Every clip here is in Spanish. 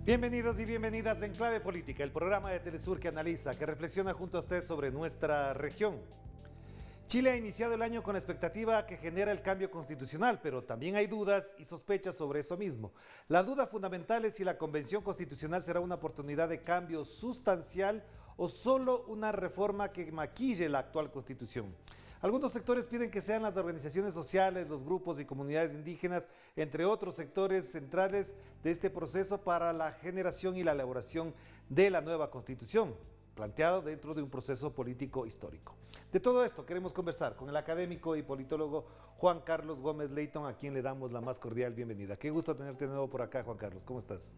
Bienvenidos y bienvenidas en Clave Política, el programa de Telesur que analiza, que reflexiona junto a usted sobre nuestra región. Chile ha iniciado el año con la expectativa que genera el cambio constitucional, pero también hay dudas y sospechas sobre eso mismo. La duda fundamental es si la Convención Constitucional será una oportunidad de cambio sustancial o solo una reforma que maquille la actual Constitución. Algunos sectores piden que sean las organizaciones sociales, los grupos y comunidades indígenas, entre otros sectores centrales de este proceso para la generación y la elaboración de la nueva Constitución, planteado dentro de un proceso político histórico. De todo esto queremos conversar con el académico y politólogo Juan Carlos Gómez Leighton, a quien le damos la más cordial bienvenida. Qué gusto tenerte de nuevo por acá, Juan Carlos. ¿Cómo estás?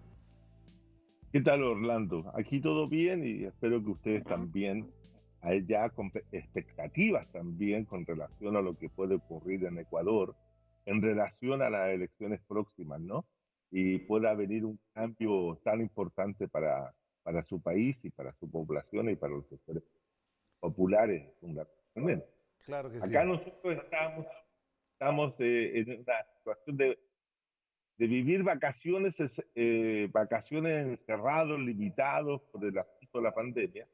¿Qué tal, Orlando? Aquí todo bien y espero que ustedes también hay ya con expectativas también con relación a lo que puede ocurrir en Ecuador, en relación a las elecciones próximas, ¿no? Y pueda venir un cambio tan importante para su país y para su población y para los sectores populares fundamentalmente. Claro que sí. Acá nosotros estamos en una situación de vivir vacaciones, vacaciones encerrados, limitados por el asunto de la pandemia,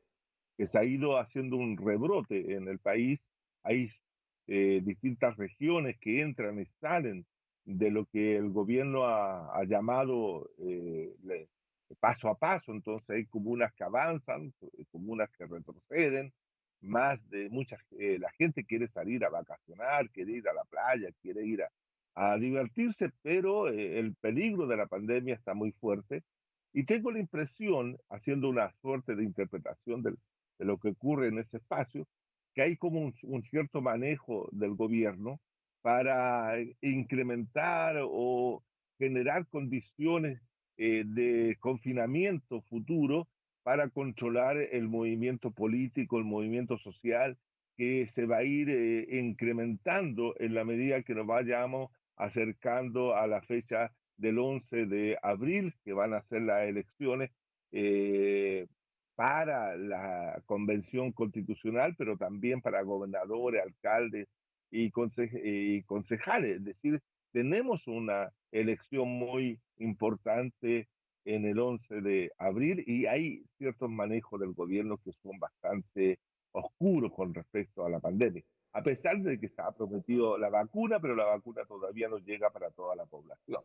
que se ha ido haciendo un rebrote en el país. Hay distintas regiones que entran y salen de lo que el gobierno ha llamado paso a paso. Entonces hay comunas que avanzan, comunas que retroceden, más de mucha, la gente quiere salir a vacacionar, quiere ir a la playa, quiere ir a divertirse, pero el peligro de la pandemia está muy fuerte. Y tengo la impresión, haciendo una suerte de interpretación de lo que ocurre en ese espacio, que hay como un cierto manejo del gobierno para incrementar o generar condiciones de confinamiento futuro para controlar el movimiento político, el movimiento social, que se va a ir incrementando en la medida que nos vayamos acercando a la fecha del 11 de abril, que van a ser las elecciones eh, para la convención constitucional, pero también para gobernadores, alcaldes y concejales. Es decir, tenemos una elección muy importante en el 11 de abril y hay ciertos manejos del gobierno que son bastante oscuros con respecto a la pandemia. A pesar de que se ha prometido la vacuna, pero la vacuna todavía no llega para toda la población.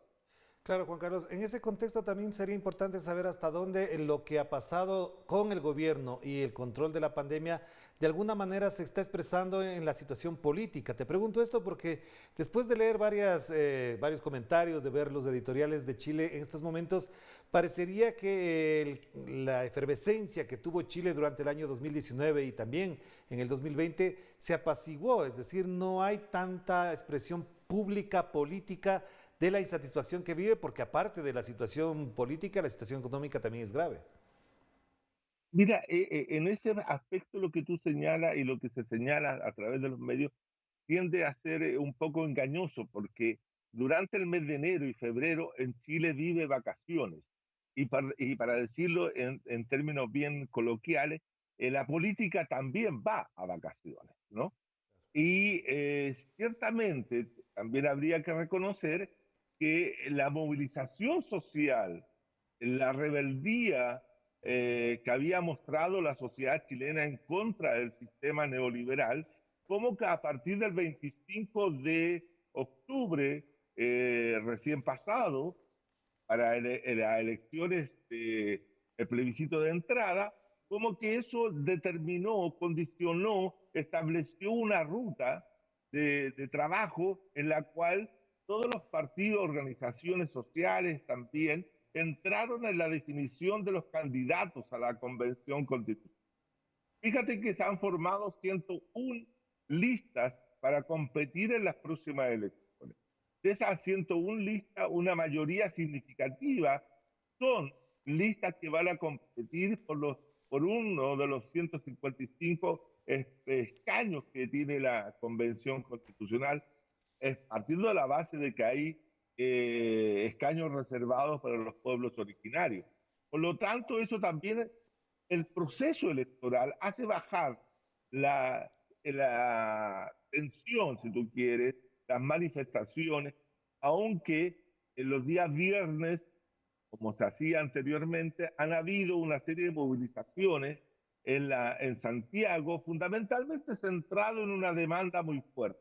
Claro, Juan Carlos, en ese contexto también sería importante saber hasta dónde lo que ha pasado con el gobierno y el control de la pandemia de alguna manera se está expresando en la situación política. Te pregunto esto porque después de leer varios comentarios, de ver los editoriales de Chile en estos momentos, parecería que la efervescencia que tuvo Chile durante el año 2019 y también en el 2020 se apaciguó, es decir, no hay tanta expresión pública, política de la insatisfacción que vive, porque aparte de la situación política, la situación económica también es grave. Mira, en ese aspecto lo que tú señalas y lo que se señala a través de los medios tiende a ser un poco engañoso porque durante el mes de enero y febrero en Chile vive vacaciones. Y para decirlo en términos bien coloquiales, la política también va a vacaciones, ¿no? Y ciertamente también habría que reconocer que la movilización social, la rebeldía que había mostrado la sociedad chilena en contra del sistema neoliberal, como que a partir del 25 de octubre recién pasado, para las elecciones, el plebiscito de entrada, como que eso determinó, condicionó, estableció una ruta de trabajo en la cual todos los partidos, organizaciones sociales también entraron en la definición de los candidatos a la convención constitucional. Fíjate que se han formado 101 listas para competir en las próximas elecciones. De esas 101 listas, una mayoría significativa son listas que van a competir por uno de los 155 escaños que tiene la Convención Constitucional, partiendo de la base de que hay escaños reservados para los pueblos originarios. Por lo tanto, eso también, el proceso electoral hace bajar la tensión, si tú quieres, las manifestaciones, aunque en los días viernes como se hacía anteriormente, han habido una serie de movilizaciones en Santiago, fundamentalmente centrado en una demanda muy fuerte.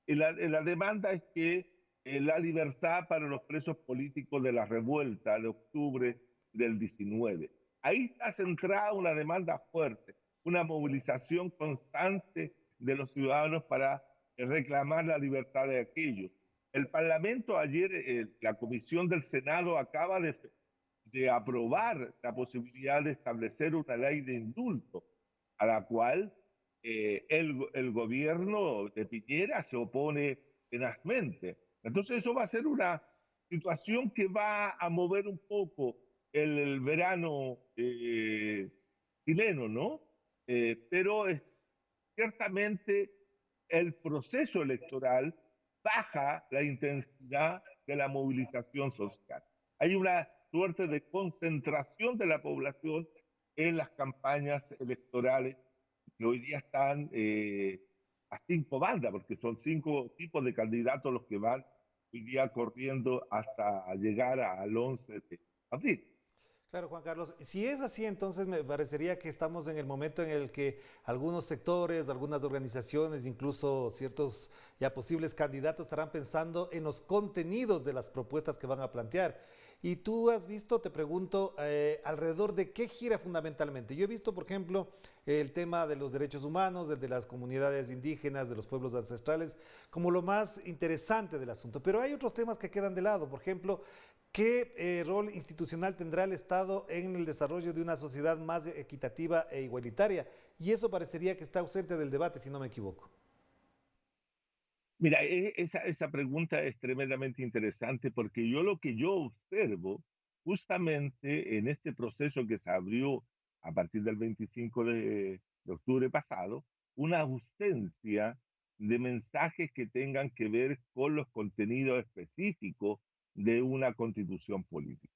La demanda es que la libertad para los presos políticos de la revuelta de octubre del 19. Ahí está centrada una demanda fuerte, una movilización constante de los ciudadanos para reclamar la libertad de aquellos. El Parlamento ayer, la Comisión del Senado acaba de aprobar la posibilidad de establecer una ley de indulto, a la cual el gobierno de Piñera se opone tenazmente. Entonces eso va a ser una situación que va a mover un poco el verano chileno, ¿no? Pero ciertamente el proceso electoral baja la intensidad de la movilización social. Hay una suerte de concentración de la población en las campañas electorales que hoy día están a 5 bandas, porque son 5 tipos de candidatos los que van hoy día corriendo hasta llegar al 11 de abril. Claro, Juan Carlos. Si es así, entonces me parecería que estamos en el momento en el que algunos sectores, algunas organizaciones, incluso ciertos ya posibles candidatos estarán pensando en los contenidos de las propuestas que van a plantear. Y tú has visto, te pregunto, alrededor de qué gira fundamentalmente. Yo he visto, por ejemplo, el tema de los derechos humanos, el de las comunidades indígenas, de los pueblos ancestrales, como lo más interesante del asunto. Pero hay otros temas que quedan de lado. Por ejemplo, ¿qué rol institucional tendrá el Estado en el desarrollo de una sociedad más equitativa e igualitaria? Y eso parecería que está ausente del debate, si no me equivoco. Mira, esa pregunta es tremendamente interesante porque yo lo que yo observo justamente en este proceso que se abrió a partir del 25 de octubre pasado, una ausencia de mensajes que tengan que ver con los contenidos específicos de una constitución política.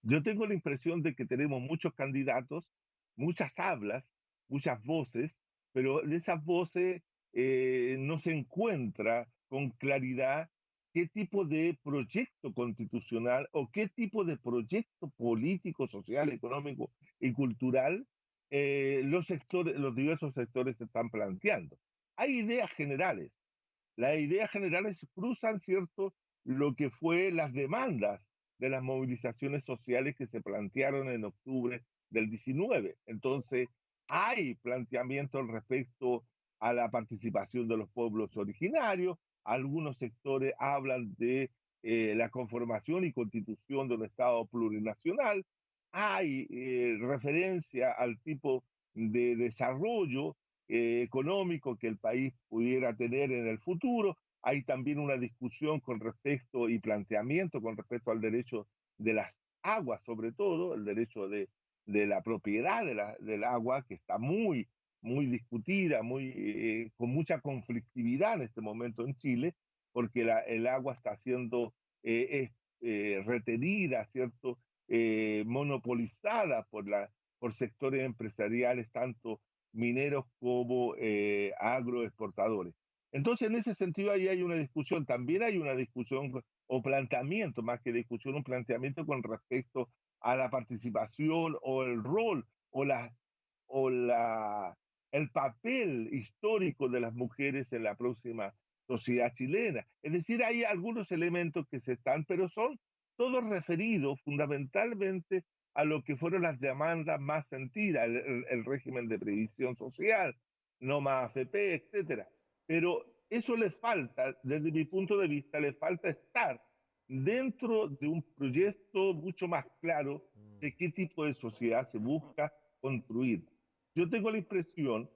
Yo tengo la impresión de que tenemos muchos candidatos, muchas hablas, muchas voces, pero de esas voces no se encuentra con claridad qué tipo de proyecto constitucional o qué tipo de proyecto político, social, económico y cultural los sectores, los diversos sectores se están planteando. Hay ideas generales, las ideas generales cruzan, ¿cierto?, lo que fue las demandas de las movilizaciones sociales que se plantearon en octubre del 19. Entonces, hay planteamientos respecto a la participación de los pueblos originarios. Algunos sectores hablan de la conformación y constitución de un Estado plurinacional. Hay referencia al tipo de desarrollo económico que el país pudiera tener en el futuro. Hay también una discusión con respecto y planteamiento con respecto al derecho de las aguas, sobre todo, el derecho de la propiedad del agua, que está muy discutida, con mucha conflictividad en este momento en Chile, porque el agua está siendo retenida, ¿cierto? Monopolizada por sectores empresariales, tanto mineros como agroexportadores. Entonces, en ese sentido, ahí hay una discusión, también hay una discusión o planteamiento, más que discusión, un planteamiento con respecto a la participación o el rol o o la, el papel histórico de las mujeres en la próxima sociedad chilena. Es decir, hay algunos elementos que se están, pero son todos referidos fundamentalmente a lo que fueron las demandas más sentidas, el régimen de previsión social, no más AFP, etcétera. Pero eso le falta, desde mi punto de vista, le falta estar dentro de un proyecto mucho más claro de qué tipo de sociedad se busca construir. Yo tengo la impresión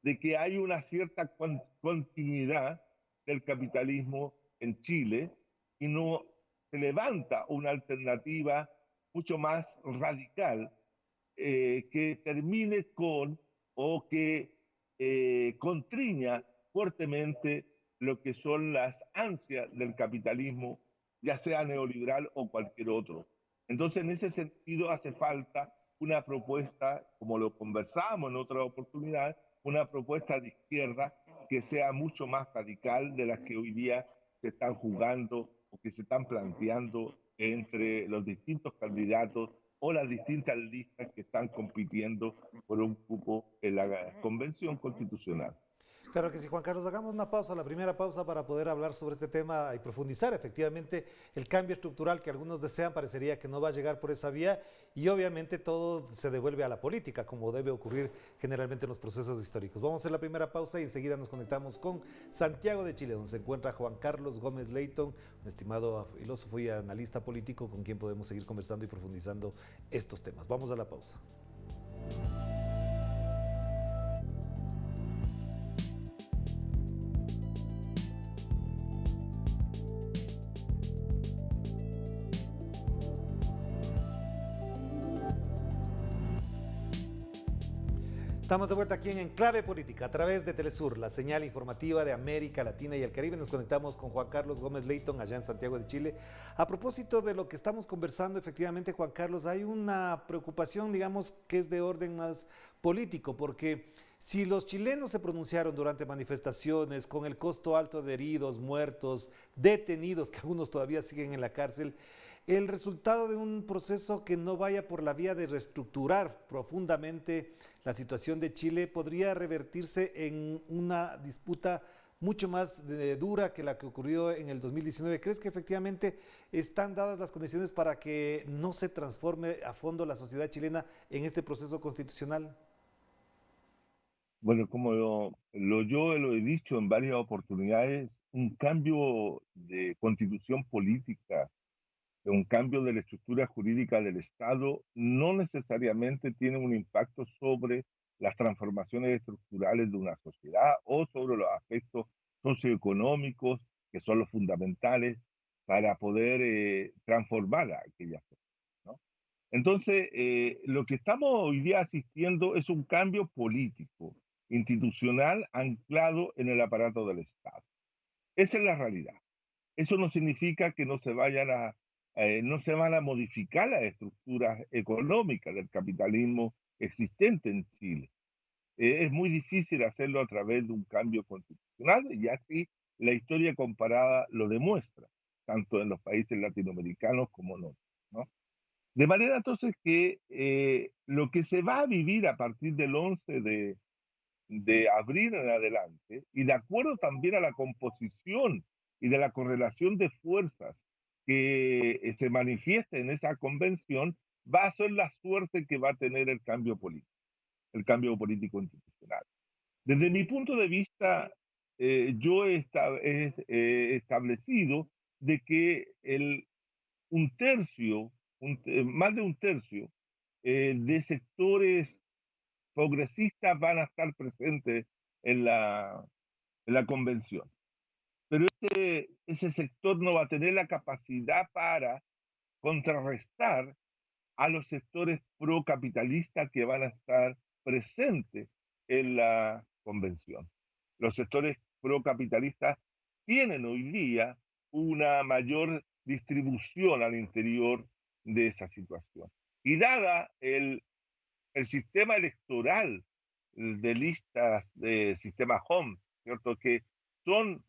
de que hay una cierta continuidad del capitalismo en Chile y no se levanta una alternativa mucho más radical que termine con o que contriña fuertemente lo que son las ansias del capitalismo, ya sea neoliberal o cualquier otro. Entonces, en ese sentido, hace falta una propuesta, como lo conversábamos en otra oportunidad, una propuesta de izquierda que sea mucho más radical de las que hoy día se están jugando o que se están planteando entre los distintos candidatos o las distintas listas que están compitiendo por un cupo en la Convención Constitucional. Claro que sí, Juan Carlos, hagamos una pausa, la primera pausa para poder hablar sobre este tema y profundizar efectivamente el cambio estructural que algunos desean, parecería que no va a llegar por esa vía y obviamente todo se devuelve a la política, como debe ocurrir generalmente en los procesos históricos. Vamos a hacer la primera pausa y enseguida nos conectamos con Santiago de Chile, donde se encuentra Juan Carlos Gómez Leighton, un estimado filósofo y analista político con quien podemos seguir conversando y profundizando estos temas. Vamos a la pausa. Estamos de vuelta aquí en Enclave Política a través de Telesur, la señal informativa de América Latina y el Caribe. Nos conectamos con Juan Carlos Gómez Leighton allá en Santiago de Chile. A propósito de lo que estamos conversando, efectivamente, Juan Carlos, hay una preocupación, digamos, que es de orden más político, porque si los chilenos se pronunciaron durante manifestaciones con el costo alto de heridos, muertos, detenidos, que algunos todavía siguen en la cárcel, el resultado de un proceso que no vaya por la vía de reestructurar profundamente la situación de Chile podría revertirse en una disputa mucho más dura que la que ocurrió en el 2019. ¿Crees que efectivamente están dadas las condiciones para que no se transforme a fondo la sociedad chilena en este proceso constitucional? Bueno, como yo lo he dicho en varias oportunidades, un cambio de constitución política, un cambio de la estructura jurídica del Estado, no necesariamente tiene un impacto sobre las transformaciones estructurales de una sociedad o sobre los aspectos socioeconómicos que son los fundamentales para poder transformar a aquella sociedad, ¿no? Entonces, lo que estamos hoy día asistiendo es un cambio político, institucional, anclado en el aparato del Estado. Esa es la realidad. Eso no significa que no se van a modificar las estructuras económicas del capitalismo existente en Chile. Es muy difícil hacerlo a través de un cambio constitucional y así la historia comparada lo demuestra, tanto en los países latinoamericanos como en otros, ¿no? De manera entonces que lo que se va a vivir a partir del 11 de abril en adelante, y de acuerdo también a la composición y de la correlación de fuerzas que se manifiesta en esa convención, va a ser la suerte que va a tener el cambio político institucional. Desde mi punto de vista, yo he establecido de que un tercio, más de un tercio de sectores progresistas van a estar presentes en la convención. Pero ese sector no va a tener la capacidad para contrarrestar a los sectores procapitalistas que van a estar presentes en la convención. Los sectores procapitalistas tienen hoy día una mayor distribución al interior de esa situación. Y dada el sistema electoral de listas de sistema home, ¿cierto? Que son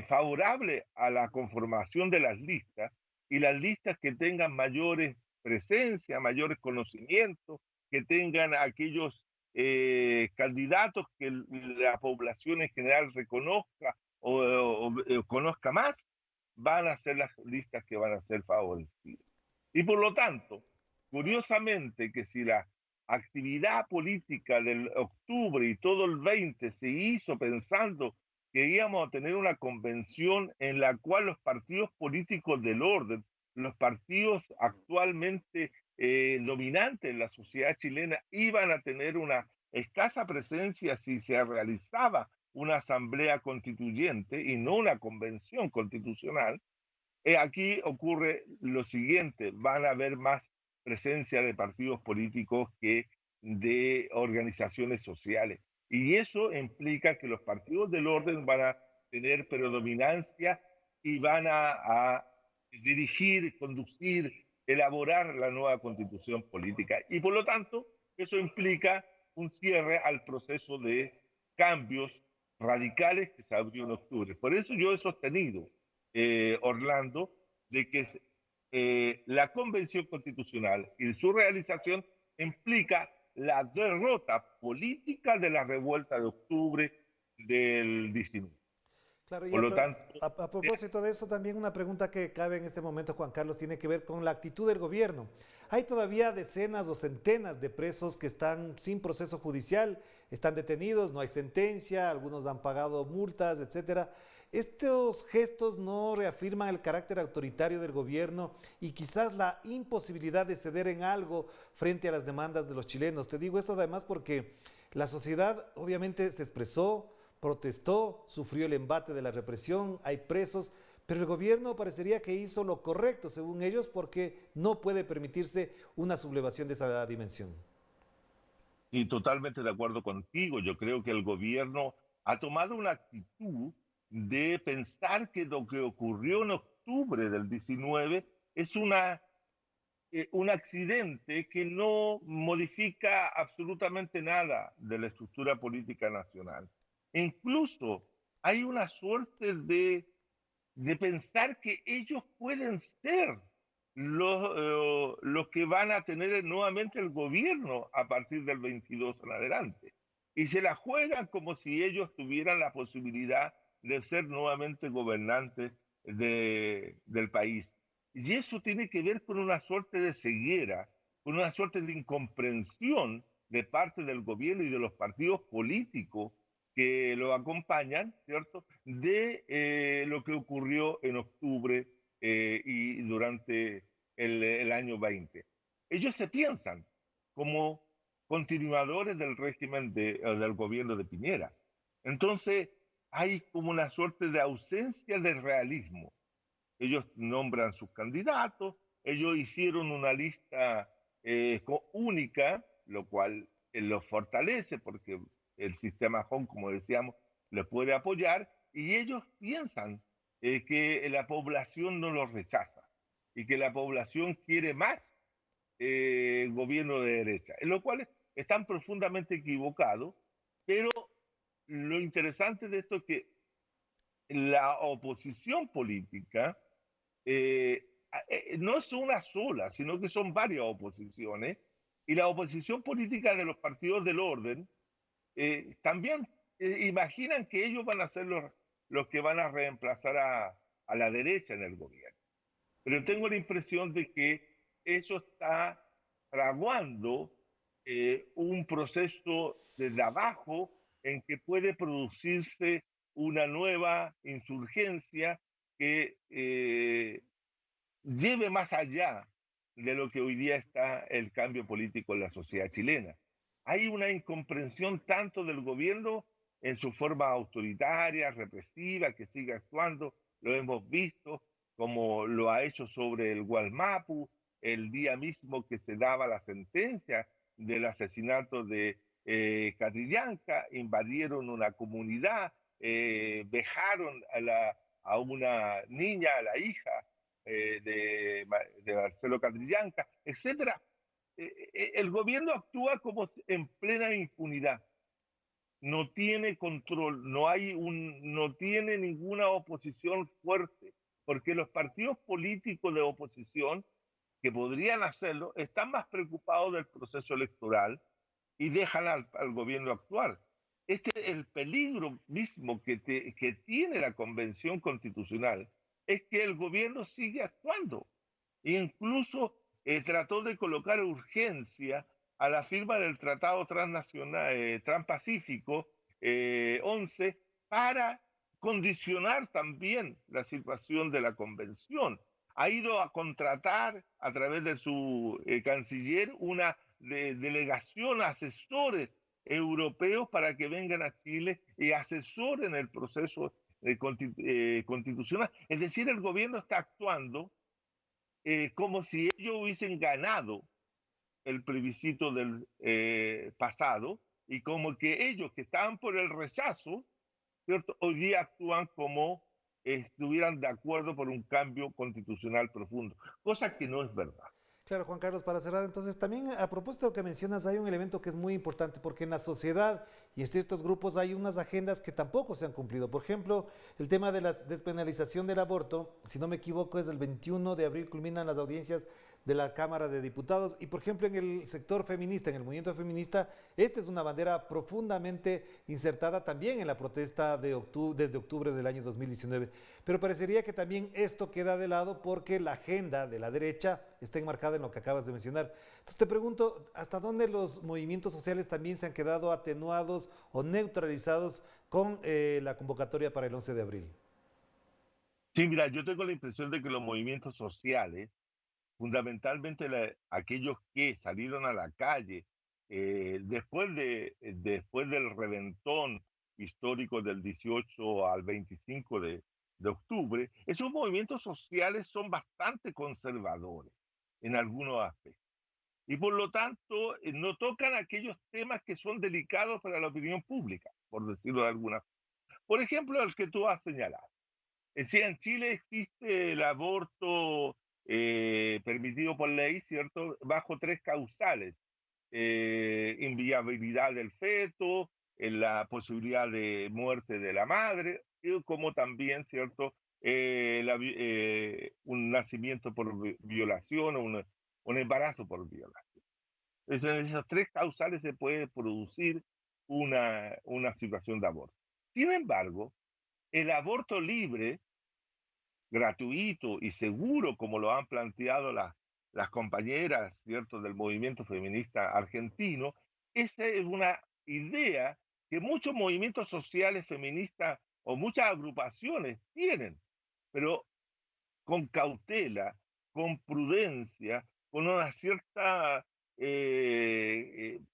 favorables a la conformación de las listas y las listas que tengan mayores presencia, mayores conocimientos, que tengan aquellos candidatos que la población en general reconozca o conozca más, van a ser las listas que van a ser favorecidas. Y por lo tanto, curiosamente que si la actividad política del octubre y todo el 20 se hizo pensando que íbamos a tener una convención en la cual los partidos políticos del orden, los partidos actualmente dominantes en la sociedad chilena, iban a tener una escasa presencia si se realizaba una asamblea constituyente y no una convención constitucional. Aquí ocurre lo siguiente, van a haber más presencia de partidos políticos que de organizaciones sociales. Y eso implica que los partidos del orden van a tener predominancia y van a dirigir, conducir, elaborar la nueva constitución política. Y por lo tanto, eso implica un cierre al proceso de cambios radicales que se abrió en octubre. Por eso yo he sostenido, Orlando, de que la Convención Constitucional y su realización implica la derrota política de la revuelta de octubre del 19. Claro, y Por lo tanto, a propósito de eso, también una pregunta que cabe en este momento, Juan Carlos, tiene que ver con la actitud del gobierno. Hay todavía decenas o centenas de presos que están sin proceso judicial, están detenidos, no hay sentencia, algunos han pagado multas, etcétera. ¿Estos gestos no reafirman el carácter autoritario del gobierno y quizás la imposibilidad de ceder en algo frente a las demandas de los chilenos? Te digo esto además porque la sociedad obviamente se expresó, protestó, sufrió el embate de la represión, hay presos, pero el gobierno parecería que hizo lo correcto, según ellos, porque no puede permitirse una sublevación de esa dimensión. y totalmente de acuerdo contigo, yo creo que el gobierno ha tomado una actitud de pensar que lo que ocurrió en octubre del 19 es un accidente que no modifica absolutamente nada de la estructura política nacional. Incluso hay una suerte de pensar que ellos pueden ser los que van a tener nuevamente el gobierno a partir del 22 en adelante. Y se la juegan como si ellos tuvieran la posibilidad de ser nuevamente gobernantes del país. Y eso tiene que ver con una suerte de ceguera, con una suerte de incomprensión de parte del gobierno y de los partidos políticos que lo acompañan, ¿cierto?, de lo que ocurrió en octubre y durante el año 20. Ellos se piensan como continuadores del régimen del gobierno de Piñera. Entonces, hay como una suerte de ausencia de realismo. Ellos nombran sus candidatos, ellos hicieron una lista única, lo cual los fortalece porque el sistema home, como decíamos, les puede apoyar y ellos piensan que la población no los rechaza y que la población quiere más gobierno de derecha, en lo cual están profundamente equivocados, pero lo interesante de esto es que la oposición política eh, no es una sola, sino que son varias oposiciones, y la oposición política de los partidos del orden también imaginan que ellos van a ser los que van a reemplazar a la derecha en el gobierno. Pero tengo la impresión de que eso está fraguando un proceso desde abajo en que puede producirse una nueva insurgencia que lleve más allá de lo que hoy día está el cambio político en la sociedad chilena. Hay una incomprensión tanto del gobierno en su forma autoritaria, represiva, que sigue actuando, lo hemos visto, como lo ha hecho sobre el Gualmapu, el día mismo que se daba la sentencia del asesinato de Catrillanca, invadieron una comunidad, vejaron a una niña, a la hija de Marcelo Catrillanca, etcétera. El gobierno actúa como en plena impunidad, no tiene control, no tiene ninguna oposición fuerte, porque los partidos políticos de oposición que podrían hacerlo están más preocupados del proceso electoral y dejan al gobierno actuar. Este es el peligro mismo que tiene la Convención Constitucional, es que el gobierno sigue actuando. Incluso trató de colocar urgencia a la firma del Tratado Transnacional, Transpacífico 11 para condicionar también la situación de la convención. Ha ido a contratar a través de su canciller una delegación, asesores europeos para que vengan a Chile y asesoren el proceso constitucional. Es decir, el gobierno está actuando como si ellos hubiesen ganado el plebiscito del pasado y como que ellos que estaban por el rechazo, ¿cierto?, hoy día actúan como estuvieran de acuerdo por un cambio constitucional profundo, cosa que no es verdad. Claro, Juan Carlos, para cerrar, entonces también a propósito de lo que mencionas, hay un elemento que es muy importante porque en la sociedad y en ciertos grupos hay unas agendas que tampoco se han cumplido. Por ejemplo, el tema de la despenalización del aborto, si no me equivoco, es el 21 de abril, culminan las audiencias de la Cámara de Diputados y, por ejemplo, en el sector feminista, en el movimiento feminista, esta es una bandera profundamente insertada también en la protesta de desde octubre del año 2019. Pero parecería que también esto queda de lado porque la agenda de la derecha está enmarcada en lo que acabas de mencionar. Entonces te pregunto, ¿hasta dónde los movimientos sociales también se han quedado atenuados o neutralizados con la convocatoria para el 11 de abril? Sí, mira, yo tengo la impresión de que los movimientos sociales, fundamentalmente aquellos que salieron a la calle después del reventón histórico del 18 al 25 de octubre, esos movimientos sociales son bastante conservadores en algunos aspectos. Y por lo tanto, no tocan aquellos temas que son delicados para la opinión pública, por decirlo de alguna forma. Por ejemplo, el que tú has señalado. Sí, en Chile existe el aborto permitido por ley, ¿cierto? Bajo tres causales. Inviabilidad del feto, la posibilidad de muerte de la madre, y como también, ¿cierto? Un nacimiento por violación o un embarazo por violación. Entonces, en esas tres causales se puede producir una situación de aborto. Sin embargo, el aborto libre, gratuito y seguro, como lo han planteado las compañeras, ¿cierto?, del movimiento feminista argentino, esa es una idea que muchos movimientos sociales feministas o muchas agrupaciones tienen, pero con cautela, con prudencia, con una cierta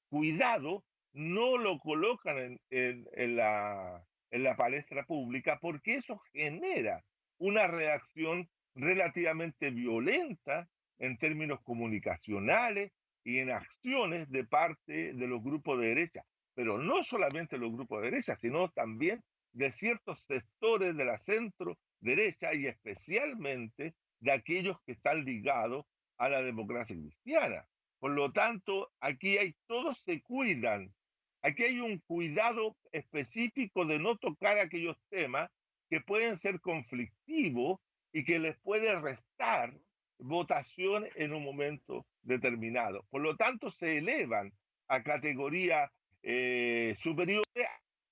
cuidado, no lo colocan en la palestra pública porque eso genera una reacción relativamente violenta en términos comunicacionales y en acciones de parte de los grupos de derecha, pero no solamente los grupos de derecha, sino también de ciertos sectores de la centro derecha y especialmente de aquellos que están ligados a la democracia cristiana. Por lo tanto, todos se cuidan. Aquí hay un cuidado específico de no tocar aquellos temas que pueden ser conflictivos y que les puede restar votación en un momento determinado. Por lo tanto, se elevan a categoría superiores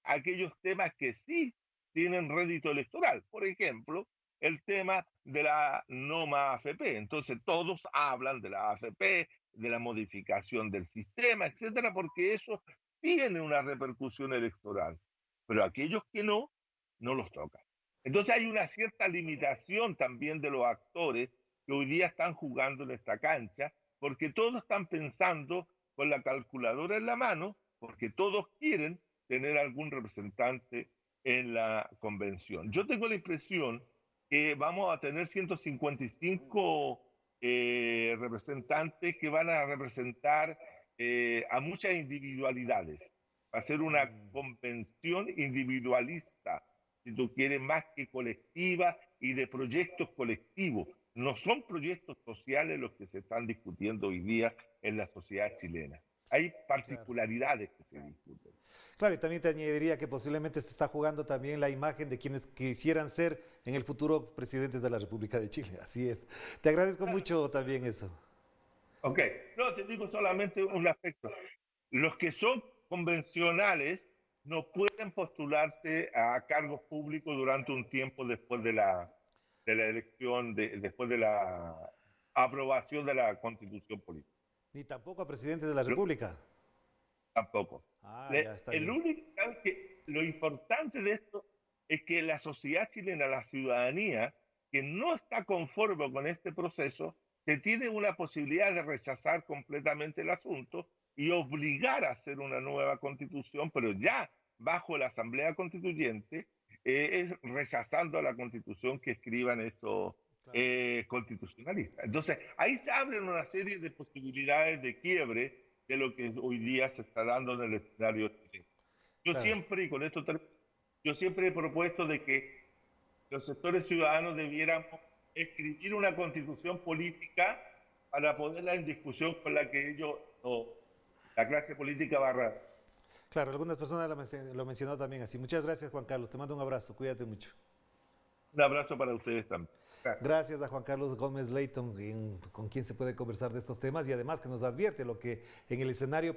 a aquellos temas que sí tienen rédito electoral. Por ejemplo, el tema de la no más AFP. Entonces todos hablan de la AFP, de la modificación del sistema, etcétera, porque eso tiene una repercusión electoral. Pero aquellos que no, no los tocan. Entonces hay una cierta limitación también de los actores que hoy día están jugando en esta cancha, porque todos están pensando con la calculadora en la mano, porque todos quieren tener algún representante en la convención. Yo tengo la impresión que vamos a tener 155 representantes que van a representar a muchas individualidades. Va a ser una convención individualista, si tú quieres, más que colectiva y de proyectos colectivos. No son proyectos sociales los que se están discutiendo hoy día en la sociedad chilena. Hay Claro. particularidades que se discuten. Claro, y también te añadiría que posiblemente se está jugando también la imagen de quienes quisieran ser en el futuro presidentes de la República de Chile. Así es. Te agradezco mucho también eso. Ok, no, te digo solamente un aspecto. Los que son convencionales no pueden postularse a cargos públicos durante un tiempo después de la elección, después de la aprobación de la constitución política. Ni tampoco a presidentes de la Lo- República. Tampoco. Ah, ya está El bien. único que lo importante de esto es que la sociedad chilena, la ciudadanía, que no está conforme con este proceso, que tiene una posibilidad de rechazar completamente el asunto y obligar a hacer una nueva constitución, pero ya bajo la Asamblea Constituyente, es rechazando la constitución que escriban estos Claro, constitucionalistas. Entonces, ahí se abren una serie de posibilidades de quiebre de lo que hoy día se está dando en el escenario chileno. Yo claro. siempre, y con esto yo siempre he propuesto de que los sectores ciudadanos debiéramos escribir una constitución política para ponerla en discusión con la que ellos, o la clase política barra. Claro, algunas personas lo mencionaron también así. Muchas gracias, Juan Carlos. Te mando un abrazo. Cuídate mucho. Un abrazo para ustedes también. Gracias. Gracias a Juan Carlos Gómez Leighton, con quien se puede conversar de estos temas y además que nos advierte lo que en el escenario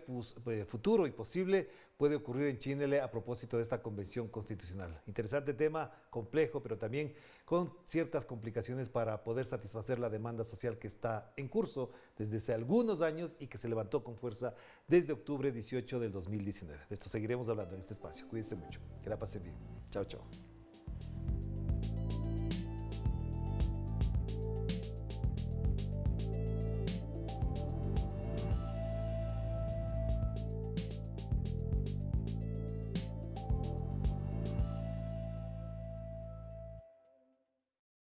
futuro y posible puede ocurrir en Chile a propósito de esta convención constitucional. Interesante tema, complejo, pero también con ciertas complicaciones para poder satisfacer la demanda social que está en curso desde hace algunos años y que se levantó con fuerza desde octubre 18 del 2019. De esto seguiremos hablando en este espacio. Cuídense mucho. Que la pasen bien. Chao, chao.